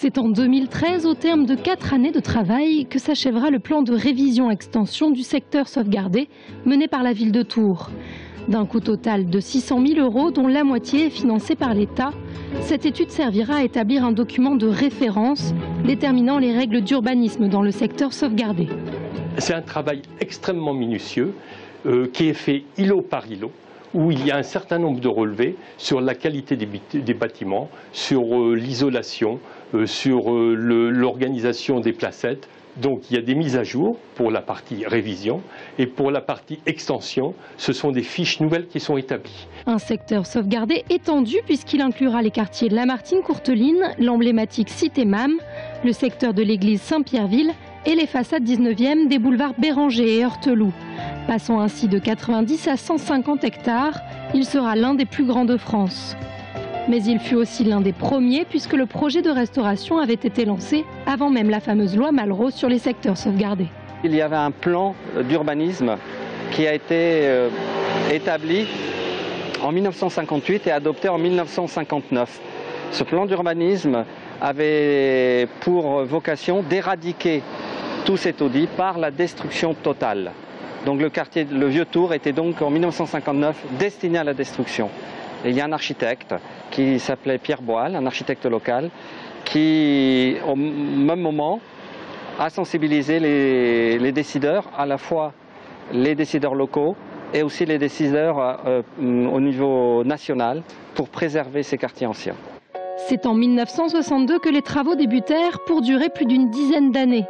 C'est en 2013, au terme de 4 années de travail, que s'achèvera le plan de révision-extension du secteur sauvegardé mené par la ville de Tours. D'un coût total de 600 000 €, dont la moitié est financée par l'État, cette étude servira à établir un document de référence déterminant les règles d'urbanisme dans le secteur sauvegardé. C'est un travail extrêmement minutieux qui est fait îlot par îlot, où il y a un certain nombre de relevés sur la qualité des bâtiments, sur l'isolation, sur l'organisation des placettes. Donc il y a des mises à jour pour la partie révision et pour la partie extension, ce sont des fiches nouvelles qui sont établies. Un secteur sauvegardé étendu puisqu'il inclura les quartiers de Lamartine-Courteline, l'emblématique Cité MAM, le secteur de l'église Saint-Pierreville et les façades 19e des boulevards Béranger et Heurteloup. Passant ainsi de 90 à 150 hectares, il sera l'un des plus grands de France. Mais il fut aussi l'un des premiers puisque le projet de restauration avait été lancé avant même la fameuse loi Malraux sur les secteurs sauvegardés. Il y avait un plan d'urbanisme qui a été établi en 1958 et adopté en 1959. Ce plan d'urbanisme avait pour vocation d'éradiquer tout cet taudis par la destruction totale. Donc le vieux Tours était donc en 1959 destiné à la destruction. Et il y a un architecte qui s'appelait Pierre Boal, un architecte local, qui au même moment a sensibilisé les décideurs, à la fois les décideurs locaux et aussi les décideurs au niveau national, pour préserver ces quartiers anciens. C'est en 1962 que les travaux débutèrent pour durer plus d'une dizaine d'années.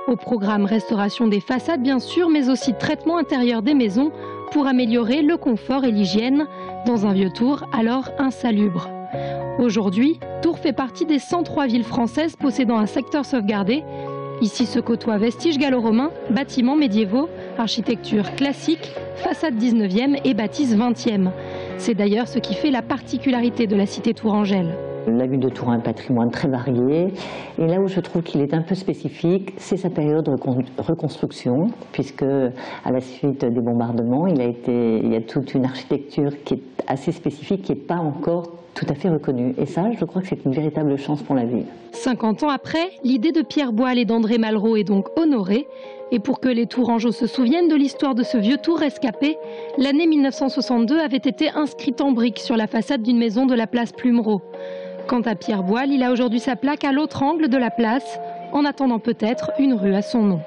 Au programme restauration des façades bien sûr, mais aussi traitement intérieur des maisons pour améliorer le confort et l'hygiène dans un vieux Tours alors insalubre. Aujourd'hui, Tours fait partie des 103 villes françaises possédant un secteur sauvegardé. Ici se côtoient vestiges gallo-romains, bâtiments médiévaux, architecture classique, façade 19e et bâtisse 20e. C'est d'ailleurs ce qui fait la particularité de la cité tourangelle. La ville de Tours a un patrimoine très varié et là où je trouve qu'il est un peu spécifique, c'est sa période de reconstruction, puisque à la suite des bombardements, il y a toute une architecture qui est assez spécifique, qui n'est pas encore tout à fait reconnue. Et ça, je crois que c'est une véritable chance pour la ville. 50 ans après, l'idée de Pierre Boal et d'André Malraux est donc honorée. Et pour que les Tourangeaux se souviennent de l'histoire de ce vieux Tours rescapé, l'année 1962 avait été inscrite en briques sur la façade d'une maison de la place Plumereau. Quant à Pierre Boal, il a aujourd'hui sa plaque à l'autre angle de la place, en attendant peut-être une rue à son nom.